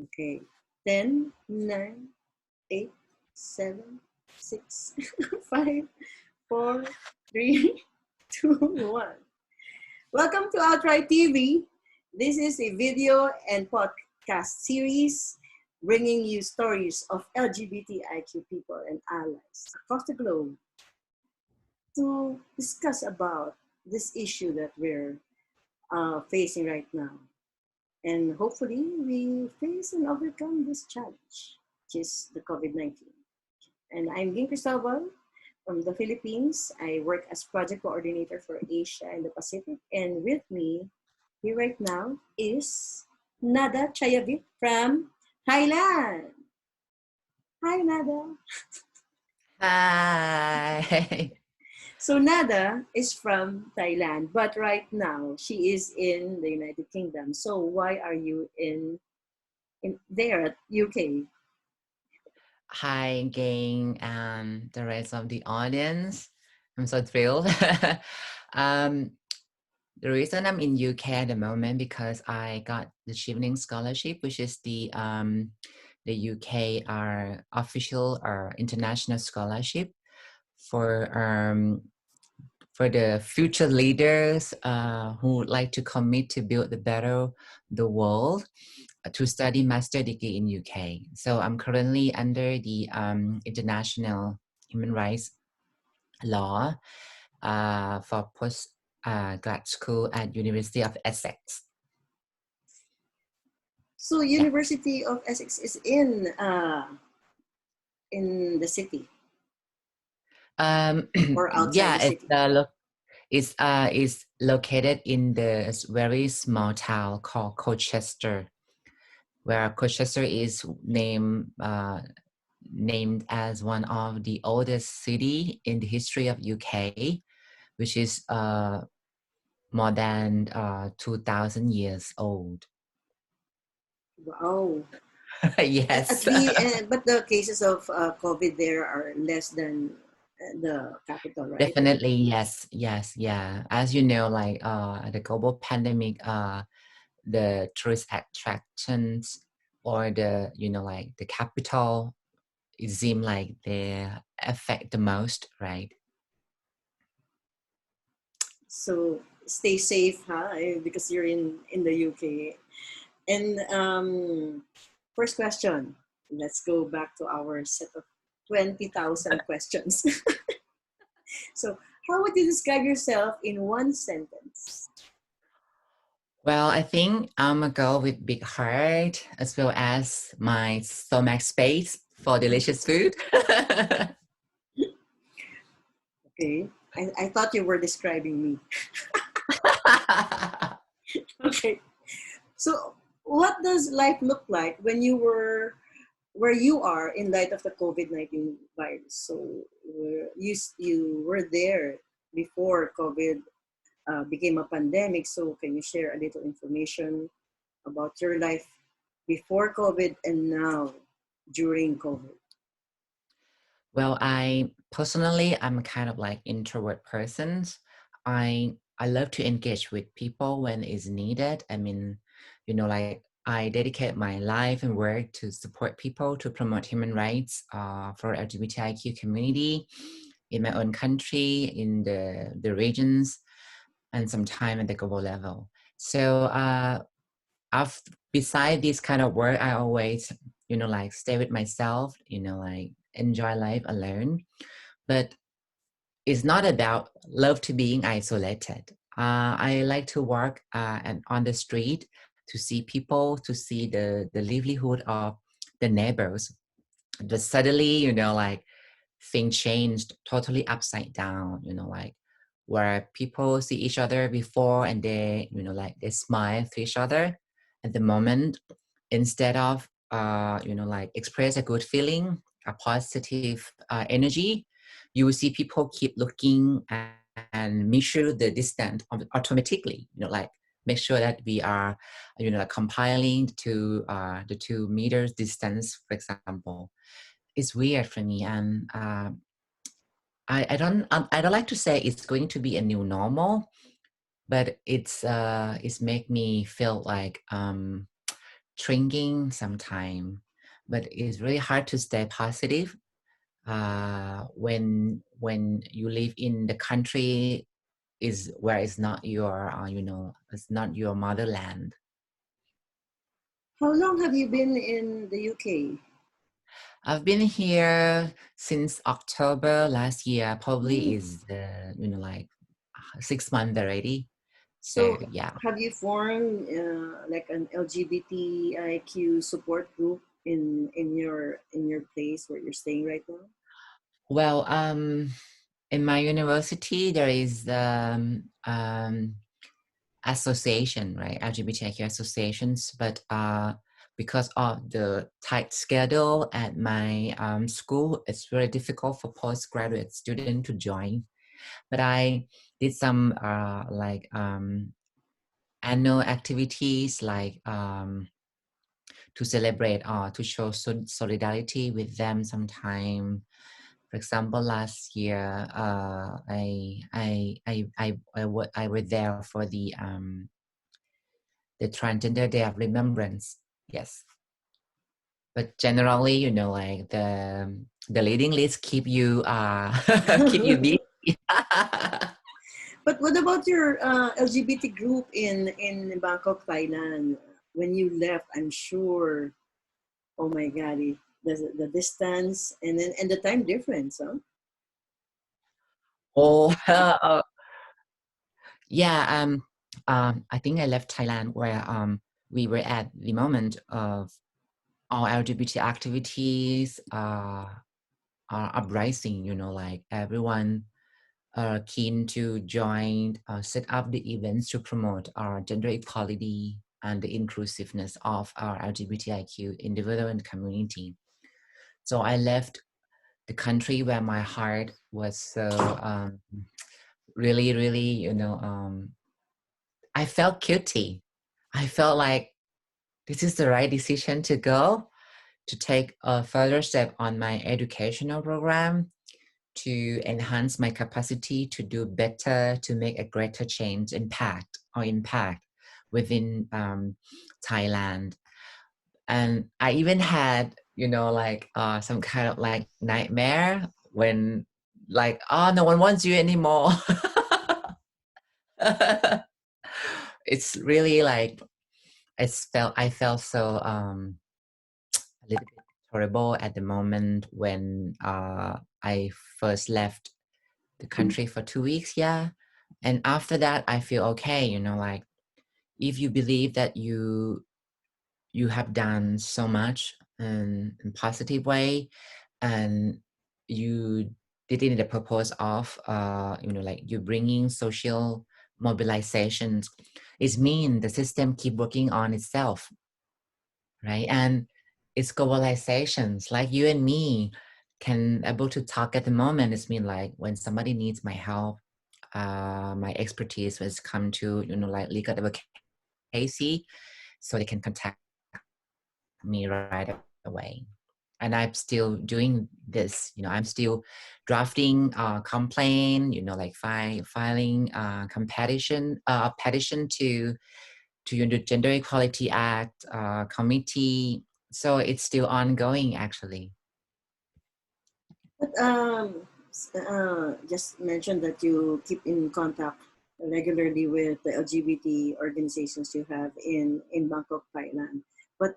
Okay. 10, 9, 8, 7, 6, 5, 4, 3, 2, 1. Welcome to OutRight TV. This is a video and podcast series bringing you stories of LGBTIQ people and allies across the globe to discuss about this issue that we're facing right now. And hopefully we face and overcome this challenge, which is the COVID-19. And I'm Ging Cristobal from the Philippines. I work as project coordinator for Asia and the Pacific. And with me here right now is Nada Chayavit from Thailand. Hi, Nada. Hi. So Nada is from Thailand, but right now she is in the United Kingdom. So why are you in there at UK? Hi, gang, and the rest of the audience. I'm so thrilled. um, the reason I'm in UK at the moment because I got the Chevening Scholarship, which is the UK official international scholarship for the future leaders who would like to commit to build the world to study master degree in UK. So I'm currently under the international human rights law for post grad school at University of Essex. So Yeah. University of Essex is in the city or outside Yeah, the city. it's located in the very small town called Colchester, where Colchester is named as one of the oldest city in the history of UK, which is more than 2,000 years old. Wow. Yes. But the cases of COVID there are less than the capital, right? Definitely, yes, yeah. As you know, like the global pandemic, the tourist attractions or like the capital, it seems like they affect the most, right? So stay safe, huh? Because you're in the UK. And first question. Let's go back to our set of 20,000 questions. So, how would you describe yourself in one sentence? Well, I think I'm a girl with big heart as well as my stomach space for delicious food. Okay. I thought you were describing me. Okay. So, what does life look like when you were where you are in light of the COVID-19 virus? So, you were there before COVID became a pandemic. So, can you share a little information about your life before COVID and now during COVID? Well, I'm kind of like introvert person. I love to engage with people when it's needed. I mean, like I dedicate my life and work to support people to promote human rights for LGBTIQ community in my own country, in the regions, and sometime at the global level. So I've beside this kind of work, I always, like stay with myself, like enjoy life alone. But it's not about love to being isolated. I like to work and on the street to see people, to see the livelihood of the neighbors. But suddenly, like things changed totally upside down, like where people see each other before and they, like they smile to each other at the moment instead of, like express a good feeling, a positive energy. You will see people keep looking and measure the distance automatically, like make sure that we are, like compiling to the 2 meters distance, for example. It's weird for me, and I don't like to say it's going to be a new normal, but it's make me feel like shrinking sometime, but it's really hard to stay positive when you live in the country is where it's not your it's not your motherland. How long have you been in the UK? I've been here since October last year. Probably Hmm. is the 6 months already. So So, yeah. have you formed like an LGBTIQ support group in your place where you're staying right now? Well, in my university there is association, right? LGBTIQ associations, but because of the tight schedule at my school, it's very difficult for postgraduate students to join. But I did some annual activities like to celebrate or to show solidarity with them sometime. For example, last year, I was there for the Transgender Day of Remembrance. Yes, but generally, like the leading list keep you keep you busy. But what about your LGBT group in Bangkok, Thailand? When you left, I'm sure. Oh my God, the distance and the time difference, huh? Oh, yeah. I think I left Thailand where we were at the moment of all LGBT activities are uprising. Like everyone keen to join, set up the events to promote our gender equality and the inclusiveness of our LGBTIQ individual and community. So I left the country where my heart was so really, really, I felt guilty. I felt like this is the right decision to go, to take a further step on my educational program, to enhance my capacity to do better, to make a greater change, impact within Thailand. And I even had, some kind of like nightmare when like, oh, no one wants you anymore. It's really like, I felt so a little bit horrible at the moment when I first left the country for 2 weeks. Yeah. And after that, I feel okay, like if you believe that you have done so much in positive way and you did it in the purpose of like you bringing social mobilizations, it means the system keep working on itself, right? And it's globalizations like you and me can able to talk at the moment. It's mean like when somebody needs my help, my expertise when it's come to like legal advocacy, so they can contact me right away. And I'm still doing this. I'm still drafting complaint. Like filing petition to the Gender Equality Act committee. So it's still ongoing, actually. But just mention that you keep in contact regularly with the LGBT organizations you have in Bangkok, Thailand. But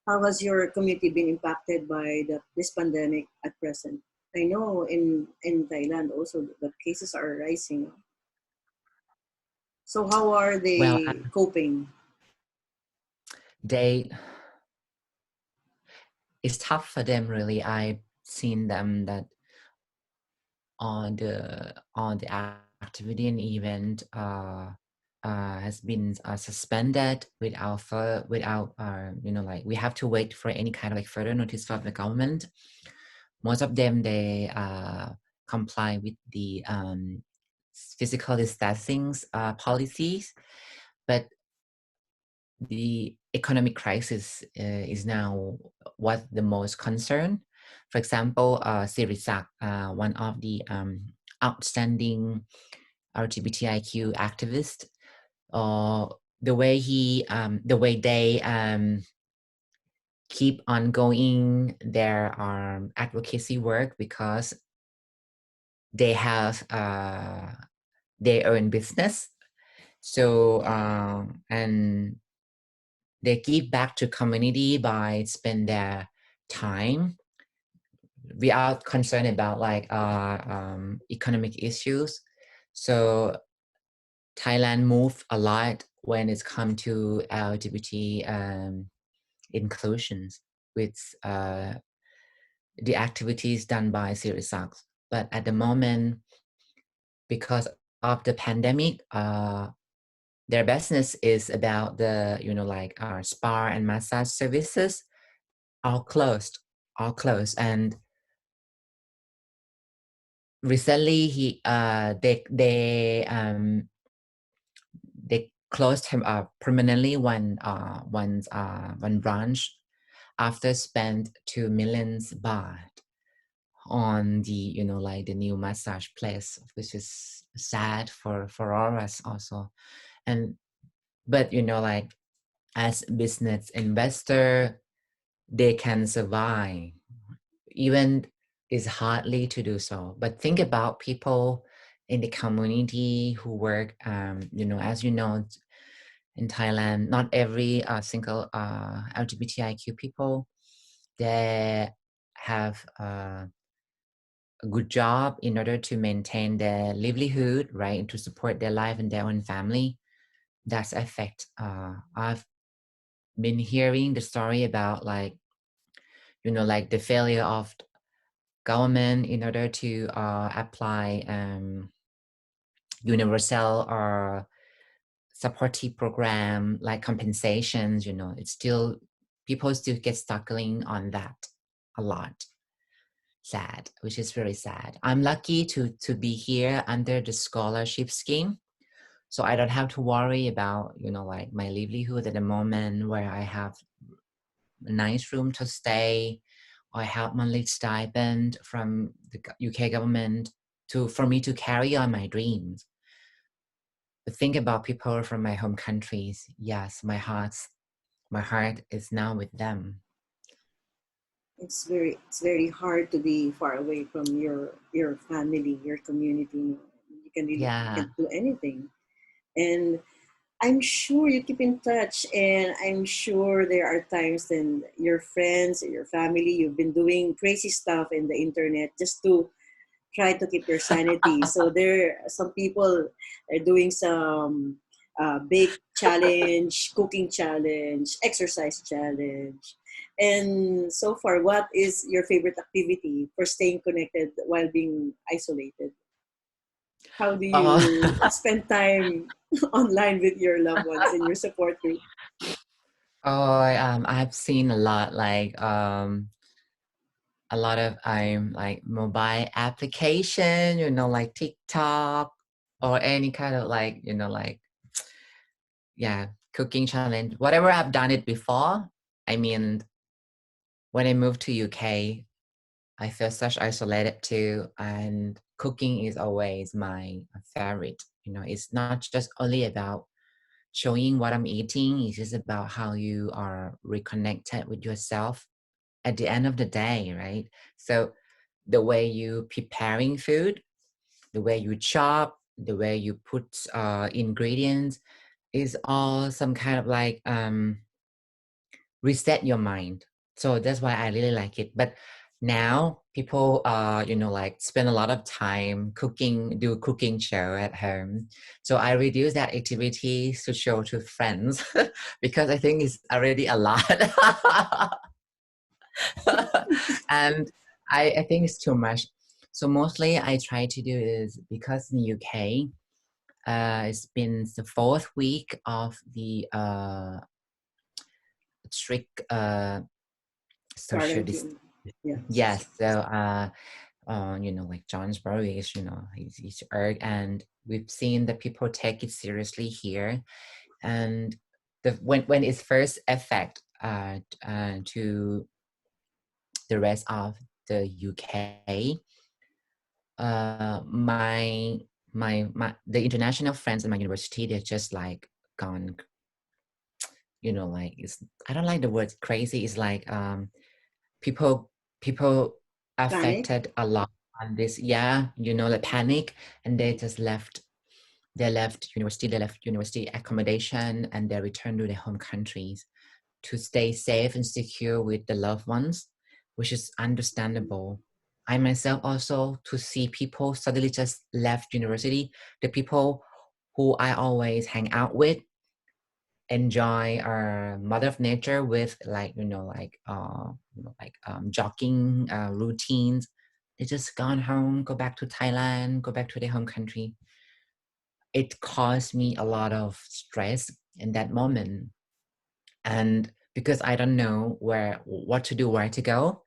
how has your community been impacted by this pandemic at present? I know in Thailand also the cases are rising. So how are Well, they coping? they it's tough for them, really. I've seen them that on the activity and event has been suspended without like we have to wait for any kind of like further notice from the government. Most of them, they comply with the physical distancing policies, but the economic crisis is now what the most concern. For example, Sirisak, one of the outstanding LGBTIQ activists, uh, the way the way they keep on going their advocacy work, because they have their own business. So and they give back to community by spend their time. We are concerned about like economic issues. So Thailand moved a lot when it's come to LGBT inclusions with the activities done by Sirisak. But at the moment, because of the pandemic, their business is about the, like our spa and massage services all closed, And recently they closed him up permanently one branch after spent 2 million baht on the like the new massage place, which is sad for all of us also. But like as business investor, they can survive, even it's hardly to do so. But think about people in the community who work, as you know, in Thailand, not every single LGBTIQ people, they have a good job in order to maintain their livelihood, right, and to support their life and their own family. That's affect. I've been hearing the story about like, like the failure of government in order to apply universal or supportive program like compensations. It's still, people still get struggling on that a lot. Sad, which is very sad. I'm lucky to be here under the scholarship scheme, so I don't have to worry about like my livelihood at the moment, where I have a nice room to stay. I have monthly stipend from the UK government for me to carry on my dreams. But think about people from my home countries. Yes, my heart is now with them. It's very hard to be far away from your family, your community. You Yeah. can't do anything. And I'm sure you keep in touch, and I'm sure there are times when your friends or your family, you've been doing crazy stuff in the internet just to try to keep your sanity. So there, some people are doing some bake challenge, cooking challenge, exercise challenge. And so far, what is your favorite activity for staying connected while being isolated? How do you Oh, spend time online with your loved ones and your support group? I've seen a lot of like mobile application, like TikTok or any kind of like, like, yeah, cooking challenge. Whatever, I've done it before. I mean, when I moved to UK, I feel such isolated too, and cooking is always my favorite. It's not just only about showing what I'm eating. It's just about how you are reconnected with yourself at the end of the day, right? So the way you preparing food, the way you chop, the way you put ingredients is all some kind of like reset your mind. So that's why I really like it. But now people like spend a lot of time do cooking show at home. So I reduce that activity to show to friends because I think it's already a lot. And I think it's too much. So mostly I try to do is, because in the UK, it's been the 4th week of the strict social Quarantine. Yes. yes. So like Johnsbury is, he's urged, and we've seen that people take it seriously here. And when it's first affect to the rest of the UK, my the international friends in my university, they're just like gone you know, like it's, I don't like the word crazy. It's like people people Panic. affected a lot on this, yeah, you know, like panic, and they just left. They left university. They left university accommodation, and they returned to their home countries to stay safe and secure with the loved ones, which is understandable. I myself also to see people suddenly just left university, the people who I always hang out with, enjoy our mother of nature with, like, jogging routines. They just gone home, go back to Thailand, go back to their home country. It caused me a lot of stress in that moment. And because I don't know what to do, where to go,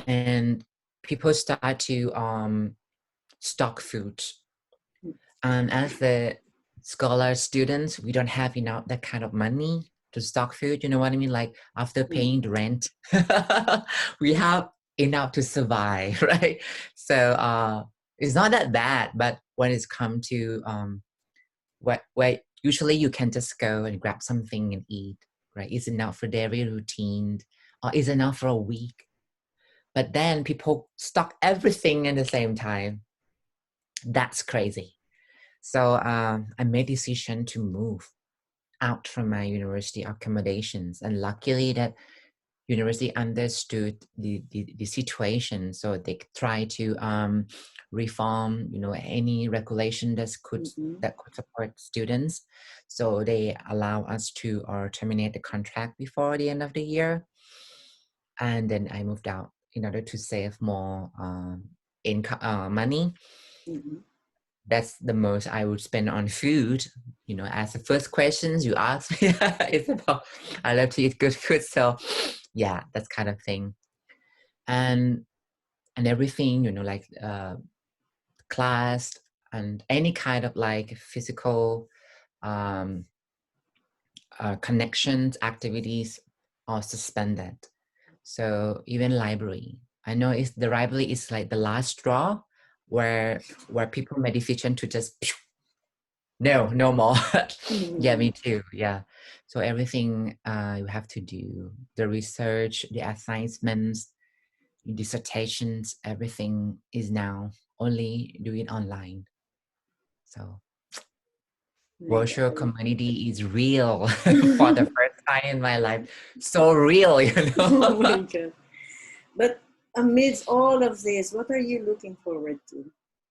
and people start to stock food. And as the scholar students, we don't have enough that kind of money to stock food. You know what I mean? Like after paying the rent, we have enough to survive, right? So it's not that bad, but when it's come to where usually you can just go and grab something and eat, right? It's enough for daily routine, or it's enough for a week. But then people stock everything at the same time. That's crazy. So I made decision to move out from my university accommodations, and luckily that university understood the situation, so they try to reform, you know, any regulation that could support students. So they allow us to terminate the contract before the end of the year, and then I moved out in order to save more income money. Mm-hmm. That's the most I would spend on food. You know, as the first questions you ask me, it's about I love to eat good food. So yeah, that's kind of thing. And everything, you know, like class and any kind of like physical um, connections, activities are suspended. So even library, I know it's the library is like the last straw where people made decision to just no more. Yeah, me too. Yeah. So everything you have to do, the research, the assignments, dissertations, everything is now only doing online. So My virtual God. community is real for the first time in my life. So real, you Oh my know. God. But amidst all of this, what are you looking forward to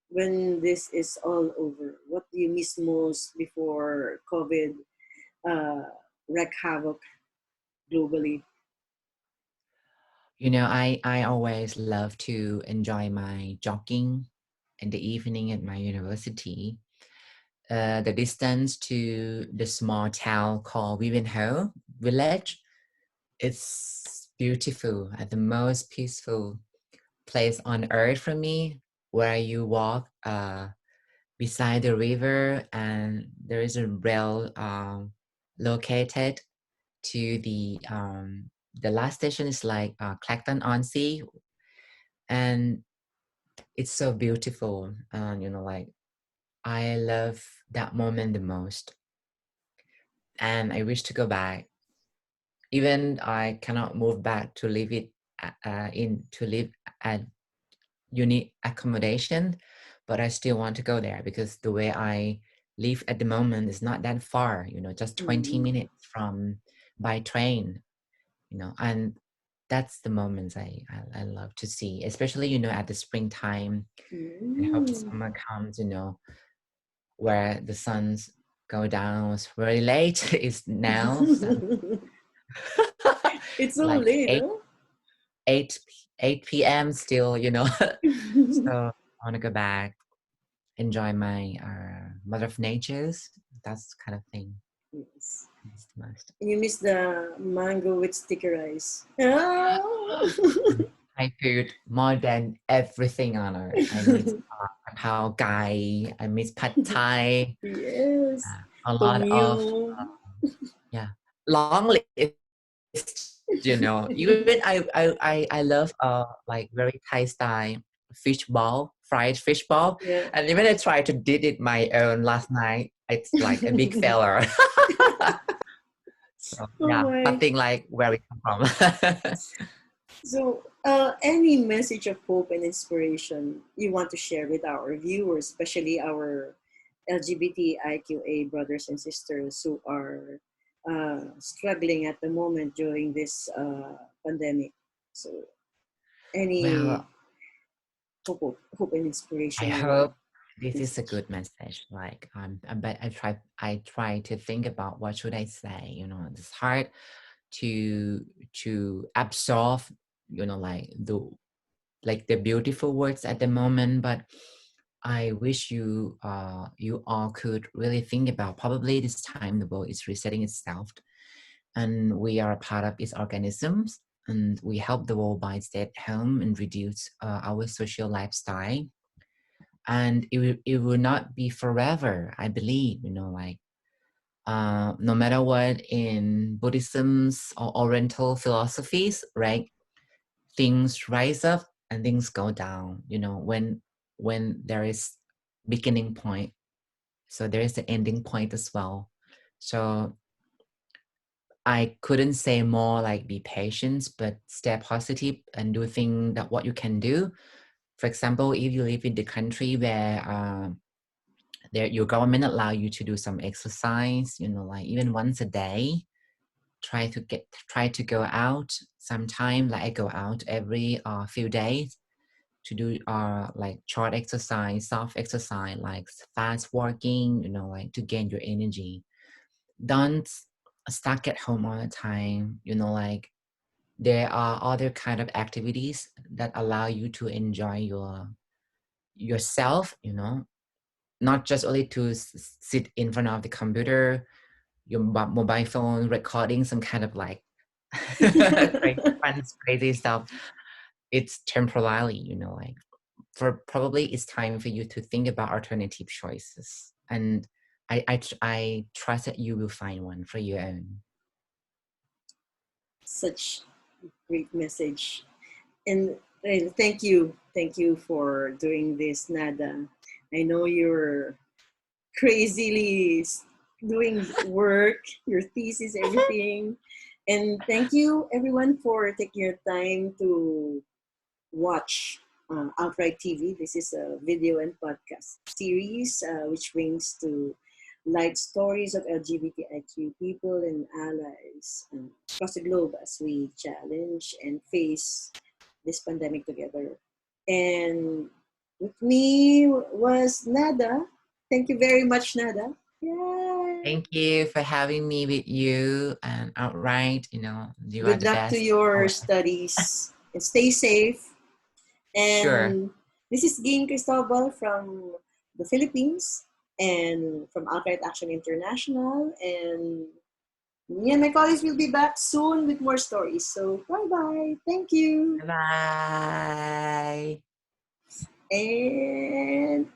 when this is all over? What do you miss most before COVID uh, wreak havoc globally? You know, I always love to enjoy my jogging in the evening at my university. The distance to the small town called Wivenhoe village, it's beautiful and the most peaceful place on earth for me, where you walk beside the river, and there is a rail located to the last station is like Clacton on Sea, and it's so beautiful. And you know, like I love that moment the most, and I wish to go back. Even I cannot move back to live it in to live at uni accommodation, but I still want to go there because the way I live at the moment is not that far. You know, just 20 Mm-hmm. minutes from by train. You know, and that's the moments I love to see, especially, you know, at the springtime. I hope Mm. summer comes, you know, where the suns go down. It's very late. It's now It's so like late, huh? 8 p.m. still, you know. So I want to go back, enjoy my mother of natures. That's kind of thing. Yes. It's the most. You miss the mango with sticky rice. Oh. Thai food more than everything on earth. I miss Pao Gai. I miss Pad Thai. Yes. A Tom lot of yum. yeah, long list. You know, even I love like very Thai style fish ball, fried fish ball, Yeah. and even I tried to did it my own last night. It's like a big failure. So Oh yeah, my. nothing like where we come from. So, any message of hope and inspiration you want to share with our viewers, especially our LGBTIQA brothers and sisters who are struggling at the moment during this pandemic? So, any Well, hope and I inspirational hope this is a message? good message. Like but I try to think about what should I say. You know, it's hard to absorb. You know, like the beautiful words at the moment, but I wish you all could really think about probably this time the world is resetting itself, and we are a part of its organisms, and we help the world by stay at home and reduce our social lifestyle, and it will not be forever. I believe, you know, like no matter what in Buddhism's or Oriental philosophies, right? Things rise up and things go down. You know, when there is beginning point, so there is the ending point as well. So I couldn't say more like be patient, but stay positive and do things that what you can do. For example, if you live in the country where your government allow you to do some exercise, you know, like even once a day, try to go out sometime. Like I go out every few days to do like short exercise, soft exercise, like fast walking, you know, like to gain your energy. Don't stuck at home all the time, you know, like there are other kind of activities that allow you to enjoy yourself, you know, not just only to sit in front of the computer, your mobile phone, recording some kind of like crazy, fun, crazy stuff. It's temporarily, you know, like for probably it's time for you to think about alternative choices. And I trust that you will find one for your own. Such great message. And thank you for doing this, Nada. I know you're crazily doing work, your thesis, everything. And thank you, everyone, for taking your time to watch OutRight TV. This is a video and podcast series which brings to light stories of LGBTIQ people and allies across the globe as we challenge and face this pandemic together. And with me was Nada. Thank you very much, Nada. Yay! Thank you for having me with you and outright. You know, you are Good the luck to best. your Always. studies and stay safe. Sure. And this is Ging Cristobal from the Philippines and from Outright Action International. And me and my colleagues will be back soon with more stories. So bye bye. Thank you. Bye. And